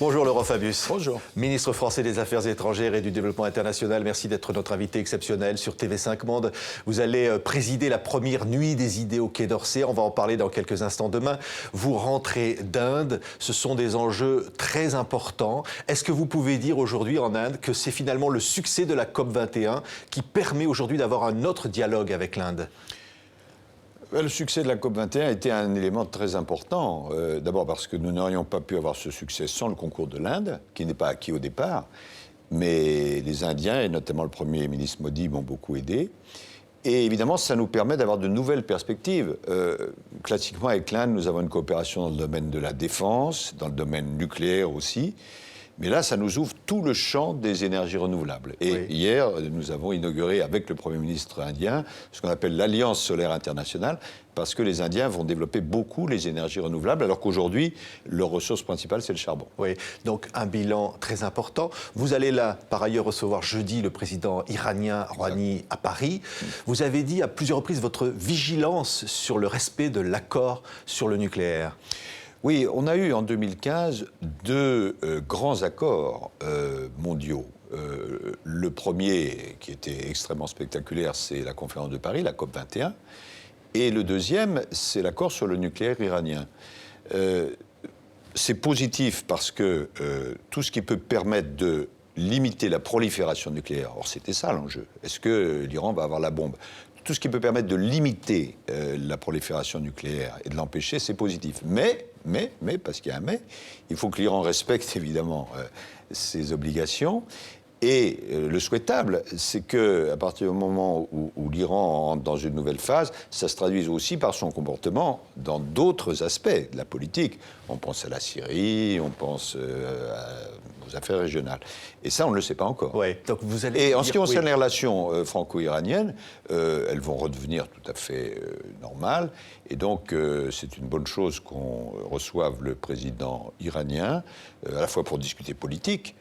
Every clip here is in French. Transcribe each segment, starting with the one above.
Bonjour Laurent Fabius. Bonjour. Ministre français des Affaires étrangères et du Développement international, merci d'être notre invité exceptionnel sur TV5 Monde. Vous allez présider la première nuit des idées au Quai d'Orsay, on va en parler dans quelques instants. Demain, vous rentrez d'Inde, ce sont des enjeux très importants. Est-ce que vous pouvez dire aujourd'hui en Inde que c'est finalement le succès de la COP21 qui permet aujourd'hui d'avoir un autre dialogue avec l'Inde ? Le succès de la COP21 a été un élément très important. D'abord parce que nous n'aurions pas pu avoir ce succès sans le concours de l'Inde, qui n'est pas acquis au départ. Mais les Indiens, et notamment le Premier ministre Modi, m'ont beaucoup aidé. Et évidemment, ça nous permet d'avoir de nouvelles perspectives. Classiquement, avec l'Inde, nous avons une coopération dans le domaine de la défense, dans le domaine nucléaire aussi. Mais là, ça nous ouvre tout le champ des énergies renouvelables. Et oui. Hier, nous avons inauguré avec le Premier ministre indien ce qu'on appelle l'Alliance solaire internationale, parce que les Indiens vont développer beaucoup les énergies renouvelables, alors qu'aujourd'hui, leur ressource principale, c'est le charbon. Oui, donc un bilan très important. Vous allez là, par ailleurs, recevoir jeudi le président iranien Rouhani à Paris. Vous avez dit à plusieurs reprises votre vigilance sur le respect de l'accord sur le nucléaire. Oui, on a eu en 2015 deux grands accords mondiaux. Le premier, qui était extrêmement spectaculaire, c'est la conférence de Paris, la COP21. Et le deuxième, c'est l'accord sur le nucléaire iranien. C'est positif parce que tout ce qui peut permettre de limiter la prolifération nucléaire, or c'était ça l'enjeu, est-ce que l'Iran va avoir la bombe ? Tout ce qui peut permettre de limiter la prolifération nucléaire et de l'empêcher, c'est positif. Mais, parce qu'il y a un mais, il faut que l'Iran respecte évidemment ses obligations. Et le souhaitable, c'est qu'à partir du moment où l'Iran entre dans une nouvelle phase, ça se traduise aussi par son comportement dans d'autres aspects de la politique. On pense à la Syrie, on pense aux affaires régionales. Et ça, on ne le sait pas encore. Ouais, donc vous allez et en ce qui concerne les relations franco-iraniennes, elles vont redevenir tout à fait normales. Et donc, c'est une bonne chose qu'on reçoive le président iranien, à la fois pour discuter politique,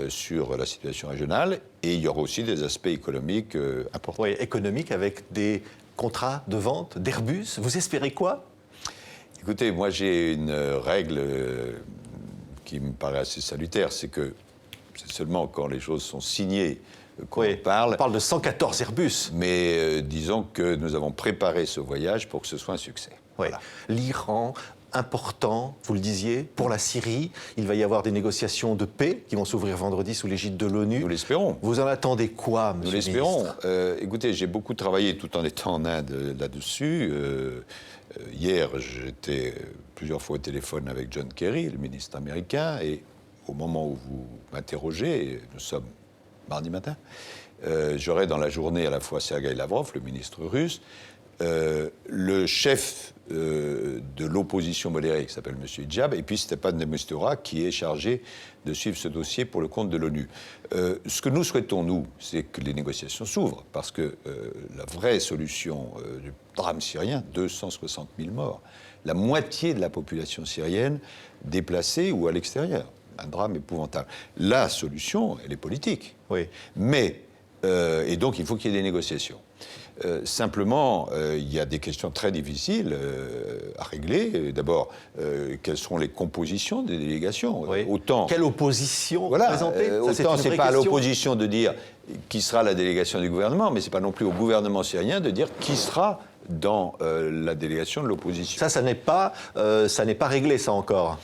sur la situation régionale, et il y aura aussi des aspects économiques importants. Oui, économiques avec des contrats de vente d'Airbus. Vous espérez quoi ? Écoutez, moi j'ai une règle qui me paraît assez salutaire, c'est que c'est seulement quand les choses sont signées qu'on parle. On parle de 114 Airbus. Mais disons que nous avons préparé ce voyage pour que ce soit un succès. Oui. Voilà. L'Iran, important, vous le disiez, pour la Syrie. Il va y avoir des négociations de paix qui vont s'ouvrir vendredi sous l'égide de l'ONU. Nous l'espérons. Vous en attendez quoi, monsieur le ministre ? Nous l'espérons. Écoutez, j'ai beaucoup travaillé tout en étant en Inde là-dessus. Hier, j'étais plusieurs fois au téléphone avec John Kerry, le ministre américain, et au moment où vous m'interrogez, nous sommes mardi matin, j'aurai dans la journée à la fois Sergueï Lavrov, le ministre russe, le chef de l'opposition modérée, qui s'appelle M. Hijab, et puis Stepan de Mistura, qui est chargé de suivre ce dossier pour le compte de l'ONU. Ce que nous souhaitons, nous, c'est que les négociations s'ouvrent, parce que la vraie solution du drame syrien, 260 000 morts, la moitié de la population syrienne déplacée ou à l'extérieur, un drame épouvantable. La solution, elle est politique. Oui. Mais, et donc il faut qu'il y ait des négociations. Simplement, il y a des questions très difficiles à régler. D'abord, quelles seront les compositions des délégations ? Oui. Autant, quelle opposition voilà, présenter autant c'est pas à l'opposition de dire qui sera la délégation du gouvernement, mais c'est pas non plus au gouvernement syrien de dire qui sera dans la délégation de l'opposition. Ça n'est pas réglé, ça encore.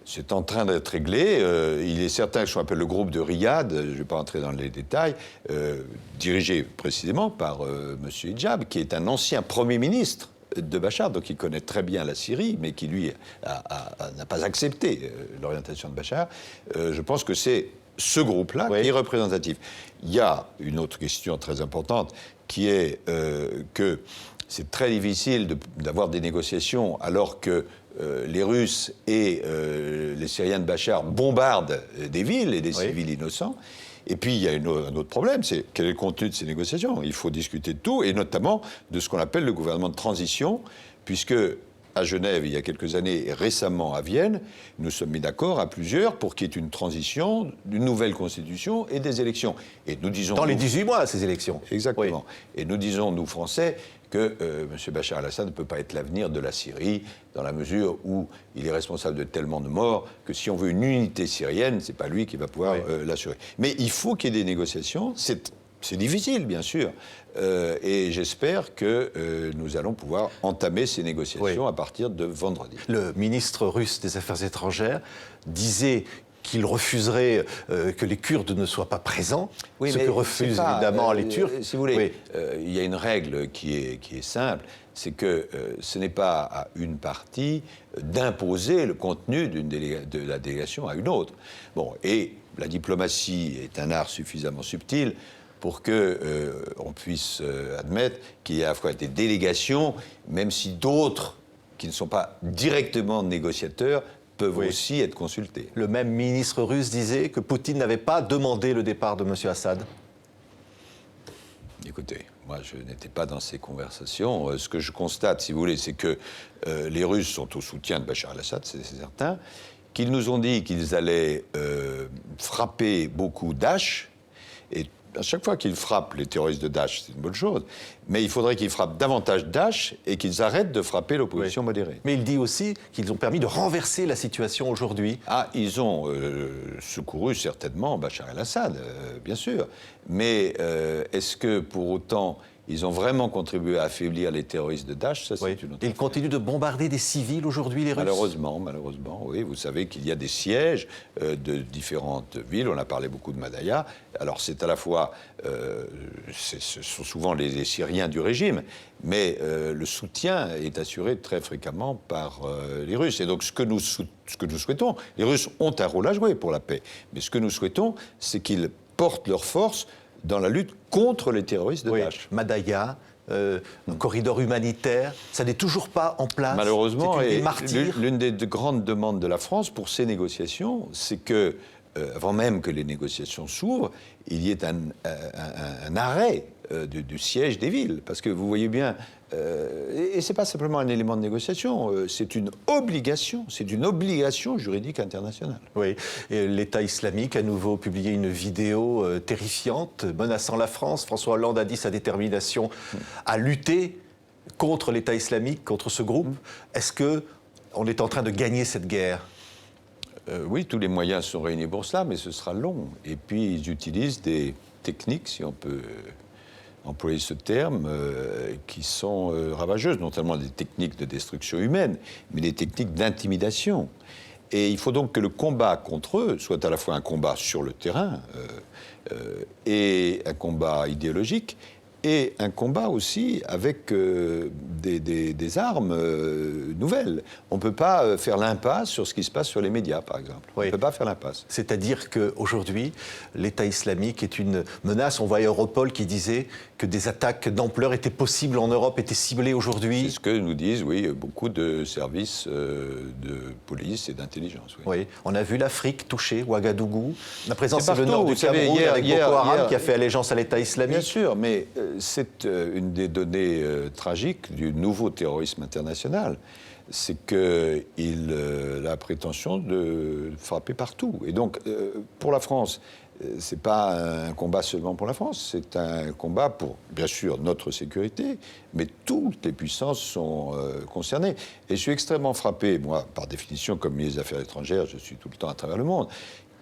C'est en train d'être réglé. Il est certain que ce qu'on appelle le groupe de Riyad, je ne vais pas entrer dans les détails, dirigé précisément par M. Hijab, qui est un ancien Premier ministre de Bachar, donc il connaît très bien la Syrie, mais qui, lui, n'a pas accepté l'orientation de Bachar. Je pense que c'est ce groupe-là qui est représentatif. Il y a une autre question très importante, qui est que c'est très difficile d'avoir des négociations alors que les Russes et les Syriens de Bachar bombardent des villes et des civils innocents. Et puis, il y a un autre problème, c'est quel est le contenu de ces négociations ? Il faut discuter de tout, et notamment de ce qu'on appelle le gouvernement de transition, puisque à Genève il y a quelques années et récemment à Vienne, nous sommes mis d'accord à plusieurs pour qu'il y ait une transition, une nouvelle constitution et des élections. Et nous disons... Dans les 18 mois, ces élections. Exactement. Oui. Et nous disons, nous Français, que M. Bachar el-Assad ne peut pas être l'avenir de la Syrie, dans la mesure où il est responsable de tellement de morts que si on veut une unité syrienne, c'est pas lui qui va pouvoir l'assurer. Mais il faut qu'il y ait des négociations. C'est difficile, bien sûr. Et j'espère que nous allons pouvoir entamer ces négociations à partir de vendredi. Le ministre russe des Affaires étrangères disait qu'il refuserait que les Kurdes ne soient pas présents, ce que refusent évidemment les Turcs. Si vous voulez, il y a une règle qui est simple, c'est que ce n'est pas à une partie d'imposer le contenu de la délégation à une autre. Bon, et la diplomatie est un art suffisamment subtil pour qu'on puisse admettre qu'il y a à la fois des délégations, même si d'autres, qui ne sont pas directement négociateurs, peuvent aussi être consultés. Le même ministre russe disait que Poutine n'avait pas demandé le départ de M. Assad. Écoutez, moi je n'étais pas dans ces conversations. Ce que je constate, si vous voulez, c'est que les Russes sont au soutien de Bachar el-Assad, c'est certain, qu'ils nous ont dit qu'ils allaient frapper beaucoup Daesh, et à chaque fois qu'ils frappent les terroristes de Daesh, c'est une bonne chose, mais il faudrait qu'ils frappent davantage Daesh et qu'ils arrêtent de frapper l'opposition modérée. Mais il dit aussi qu'ils ont permis de renverser la situation aujourd'hui. Ah, ils ont secouru certainement Bachar el-Assad, bien sûr, mais est-ce que pour autant ils ont vraiment contribué à affaiblir les terroristes de Daesh? Ça, c'est une autre affaire. Ils continuent de bombarder des civils aujourd'hui, les Russes? Malheureusement, oui. Vous savez qu'il y a des sièges de différentes villes. On a parlé beaucoup de Madaya. Alors, c'est à la fois... ce sont souvent les Syriens du régime, mais le soutien est assuré très fréquemment par les Russes. Et donc, ce que nous souhaitons... Les Russes ont un rôle à jouer pour la paix, mais ce que nous souhaitons, c'est qu'ils portent leur force dans la lutte contre les terroristes de Daesh. Madaya, un corridor humanitaire, ça n'est toujours pas en place. Malheureusement, et l'une des grandes demandes de la France pour ces négociations, c'est que, avant même que les négociations s'ouvrent, il y ait un arrêt du siège des villes. Parce que vous voyez bien, et ce n'est pas simplement un élément de négociation, c'est une obligation juridique internationale. Oui, et l'État islamique a à nouveau publié une vidéo terrifiante menaçant la France. François Hollande a dit sa détermination à lutter contre l'État islamique, contre ce groupe. Est-ce qu'on est en train de gagner cette guerre ? Oui, tous les moyens sont réunis pour cela, mais ce sera long. Et puis, ils utilisent des techniques, si on peut employer ce terme, qui sont ravageuses, notamment des techniques de destruction humaine, mais des techniques d'intimidation. Et il faut donc que le combat contre eux soit à la fois un combat sur le terrain et un combat idéologique, et un combat aussi avec des armes nouvelles. On ne peut pas faire l'impasse sur ce qui se passe sur les médias, par exemple. On ne peut pas faire l'impasse. C'est-à-dire qu'aujourd'hui, l'État islamique est une menace. On voit Europol qui disait que des attaques d'ampleur étaient possibles en Europe, étaient ciblées aujourd'hui. C'est ce que nous disent, oui, beaucoup de services de police et d'intelligence. Oui, on a vu l'Afrique touchée, Ouagadougou. La présence c'est le nord du Cameroun avec Boko Haram qui a fait allégeance à l'État islamique. Bien sûr, mais c'est une des données tragiques du nouveau terrorisme international. C'est qu'il a la prétention de frapper partout. Et donc, pour la France, ce n'est pas un combat seulement pour la France, c'est un combat pour, bien sûr, notre sécurité, mais toutes les puissances sont concernées. Et je suis extrêmement frappé, moi, par définition, comme ministre des Affaires étrangères, je suis tout le temps à travers le monde,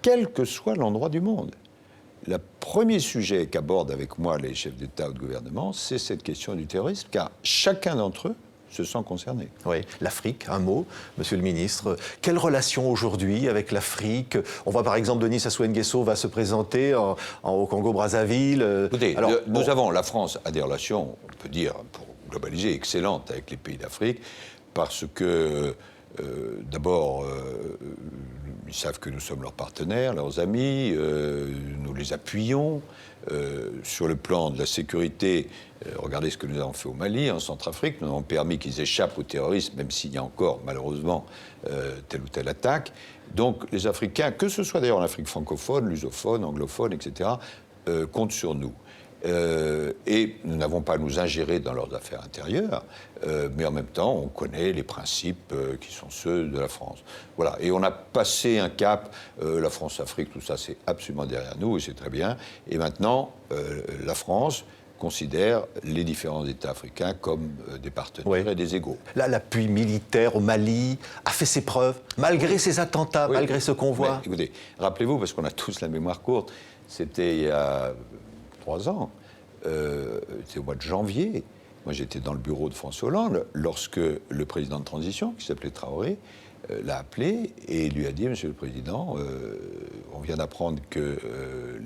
quel que soit l'endroit du monde. Le premier sujet qu'abordent avec moi les chefs d'État ou de gouvernement, c'est cette question du terrorisme, car chacun d'entre eux se sent concerné. Oui, l'Afrique, un mot, Monsieur le Ministre. Quelle relation aujourd'hui avec l'Afrique? On voit par exemple Denis Sassou Nguesso va se présenter au Congo-Brazzaville. Écoutez, nous avons, la France a des relations, on peut dire, pour globaliser, excellentes avec les pays d'Afrique, parce que, d'abord, ils savent que nous sommes leurs partenaires, leurs amis, nous les appuyons. Sur le plan de la sécurité, regardez ce que nous avons fait au Mali, en Centrafrique, nous avons permis qu'ils échappent au terrorisme, même s'il y a encore, malheureusement, telle ou telle attaque. Donc les Africains, que ce soit d'ailleurs en Afrique francophone, lusophone, anglophone, etc., comptent sur nous. Et nous n'avons pas à nous ingérer dans leurs affaires intérieures, mais en même temps, on connaît les principes qui sont ceux de la France. Voilà. Et on a passé un cap, la France-Afrique, tout ça, c'est absolument derrière nous, et c'est très bien. Et maintenant, la France considère les différents États africains comme des partenaires et des égaux. Là, l'appui militaire au Mali a fait ses preuves, malgré ces attentats, malgré ce convoi. Mais, écoutez, rappelez-vous, parce qu'on a tous la mémoire courte, c'était il y a 3 ans, c'était au mois de janvier. Moi, j'étais dans le bureau de François Hollande lorsque le président de transition, qui s'appelait Traoré, l'a appelé et lui a dit « Monsieur le Président, on vient d'apprendre que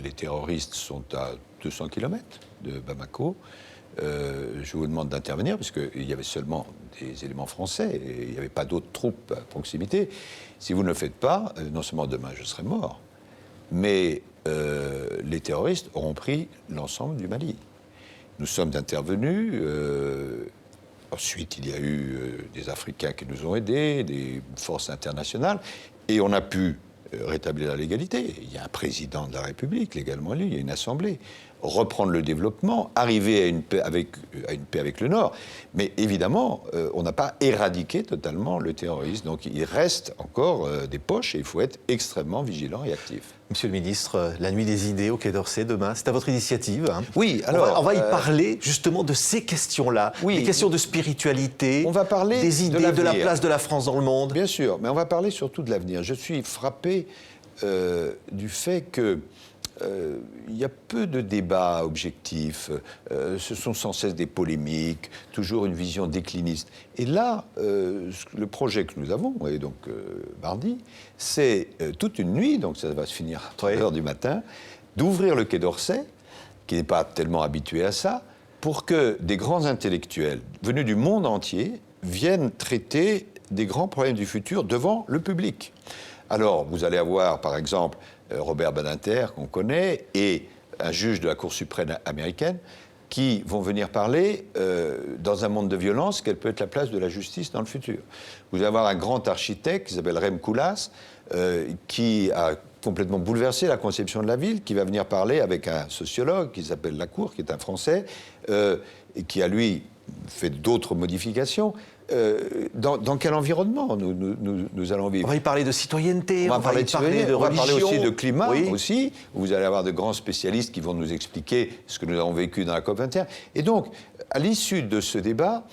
les terroristes sont à 200 km de Bamako. Je vous demande d'intervenir, parce qu'il y avait seulement des éléments français et il n'y avait pas d'autres troupes à proximité. Si vous ne le faites pas, non seulement demain je serai mort, mais les terroristes auront pris l'ensemble du Mali. » Nous sommes intervenus. Ensuite, il y a eu des Africains qui nous ont aidés, des forces internationales, et on a pu rétablir la légalité. Il y a un président de la République légalement élu, il y a une assemblée. Reprendre le développement, arriver à une paix avec le Nord. Mais évidemment, on n'a pas éradiqué totalement le terrorisme. Donc il reste encore des poches et il faut être extrêmement vigilant et actif. Monsieur le ministre, la nuit des idées au Quai d'Orsay demain, c'est à votre initiative. Hein. Oui, alors... On va y parler justement de ces questions-là, des questions de spiritualité, on va parler des idées, de la place de la France dans le monde. Bien sûr, mais on va parler surtout de l'avenir. Je suis frappé du fait que il y a peu de débats objectifs, ce sont sans cesse des polémiques, toujours une vision décliniste. Et là, le projet que nous avons, et donc mardi, c'est toute une nuit, donc ça va se finir à 3 heures du matin, d'ouvrir le Quai d'Orsay, qui n'est pas tellement habitué à ça, pour que des grands intellectuels venus du monde entier viennent traiter des grands problèmes du futur devant le public. Alors, vous allez avoir, par exemple, Robert Badinter, qu'on connaît, et un juge de la Cour suprême américaine, qui vont venir parler, dans un monde de violence, quelle peut être la place de la justice dans le futur. Vous allez avoir un grand architecte qui s'appelle Rem Koolhaas, qui a complètement bouleversé la conception de la ville, qui va venir parler avec un sociologue qui s'appelle Lacour, qui est un Français, et qui a, lui, fait d'autres modifications. Dans quel environnement nous allons vivre? On va y parler de citoyenneté, on va parler de religion. On va parler aussi de climat, aussi. Vous allez avoir de grands spécialistes qui vont nous expliquer ce que nous avons vécu dans la COP21. Et donc, à l'issue de ce débat,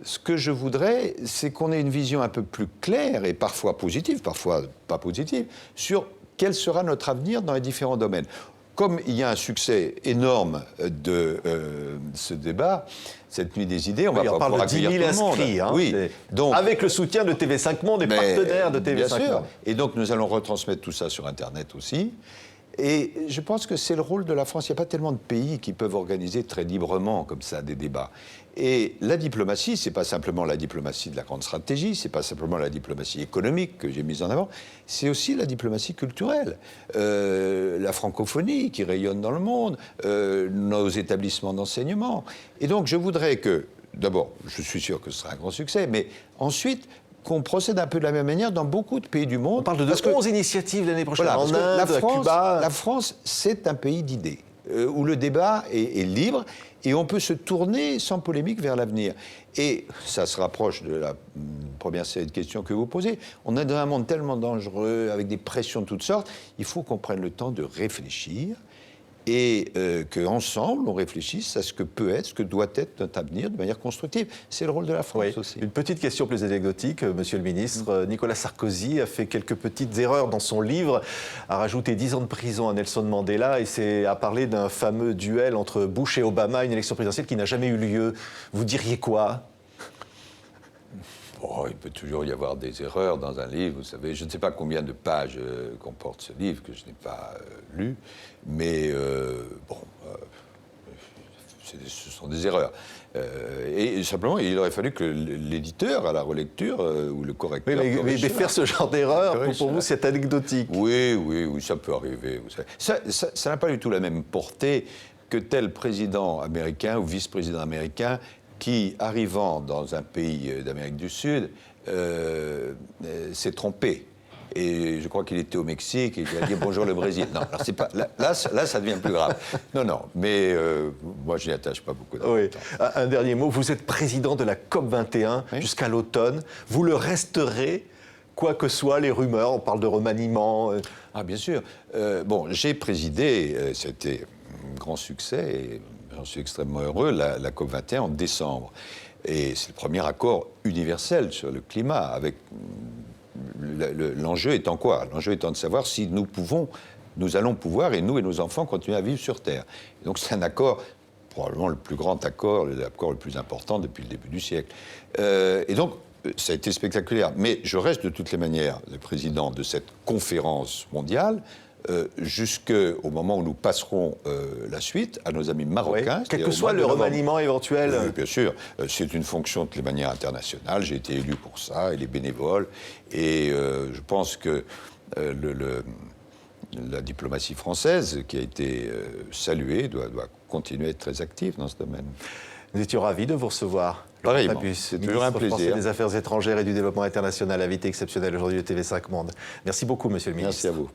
ce que je voudrais, c'est qu'on ait une vision un peu plus claire, et parfois positive, parfois pas positive, sur quel sera notre avenir dans les différents domaines. Comme il y a un succès énorme de ce débat, cette nuit des idées, on va parle de 10 000 inscrits, hein, oui. Donc, avec le soutien de TV5 Monde et partenaires de TV5 bien sûr. Monde. Et donc nous allons retransmettre tout ça sur Internet aussi. Et je pense que c'est le rôle de la France. Il n'y a pas tellement de pays qui peuvent organiser très librement comme ça des débats. Et la diplomatie, c'est pas simplement la diplomatie de la grande stratégie, c'est pas simplement la diplomatie économique que j'ai mise en avant, c'est aussi la diplomatie culturelle. La francophonie qui rayonne dans le monde, nos établissements d'enseignement. Et donc je voudrais que, d'abord, je suis sûr que ce sera un grand succès, mais ensuite, qu'on procède un peu de la même manière dans beaucoup de pays du monde. On parle de 11 initiatives l'année prochaine, voilà, en Inde, à Cuba. La France, c'est un pays d'idées, où le débat est libre, et on peut se tourner sans polémique vers l'avenir. Et ça se rapproche de la première série de questions que vous posez. On est dans un monde tellement dangereux, avec des pressions de toutes sortes, il faut qu'on prenne le temps de réfléchir, et qu'ensemble, on réfléchisse à ce que peut être, ce que doit être notre avenir de manière constructive. C'est le rôle de la France aussi. Une petite question plus anecdotique, Monsieur le Ministre. Nicolas Sarkozy a fait quelques petites erreurs dans son livre, a rajouté 10 ans de prison à Nelson Mandela et a parlé d'un fameux duel entre Bush et Obama, une élection présidentielle qui n'a jamais eu lieu. Vous diriez quoi ? Oh, il peut toujours y avoir des erreurs dans un livre, vous savez. Je ne sais pas combien de pages comporte ce livre, que je n'ai pas lu, mais ce sont des erreurs. Et simplement, il aurait fallu que l'éditeur, à la relecture, ou le correcteur... Mais faire ce genre d'erreur, pour vous, c'est anecdotique. Oui, ça peut arriver. Vous savez. Ça n'a pas du tout la même portée que tel président américain ou vice-président américain qui, arrivant dans un pays d'Amérique du Sud, s'est trompé et je crois qu'il était au Mexique et il a dit bonjour le Brésil. Non, alors c'est pas, là, ça devient plus grave. Non, mais moi je n'y attache pas beaucoup d'importance. Oui. Un dernier mot, vous êtes président de la COP21 jusqu'à l'automne. Vous le resterez, quoi que soient les rumeurs, on parle de remaniement. Ah bien sûr. Bon, j'ai présidé, c'était un grand succès, et j'en suis extrêmement heureux, la COP21 en décembre. Et c'est le premier accord universel sur le climat, avec l'enjeu étant quoi? L'enjeu étant de savoir si nous allons pouvoir, et nous et nos enfants, continuer à vivre sur Terre. Et donc c'est un accord, probablement le plus grand accord, l'accord le plus important depuis le début du siècle. Et donc, ça a été spectaculaire. Mais je reste de toutes les manières le président de cette conférence mondiale jusqu'au moment où nous passerons la suite à nos amis marocains. Oui. Quel que soit le remaniement éventuel. Oui, bien sûr. C'est une fonction de toutes les manières internationale. J'ai été élu pour ça, et les bénévoles. Et je pense que la diplomatie française, qui a été saluée, doit continuer à être très active dans ce domaine. Nous étions ravis de vous recevoir. Pareillement, c'est toujours un plaisir. Ministre des Affaires étrangères et du Développement international, invité exceptionnel aujourd'hui de TV5 Monde. Merci beaucoup, monsieur le ministre. Merci à vous.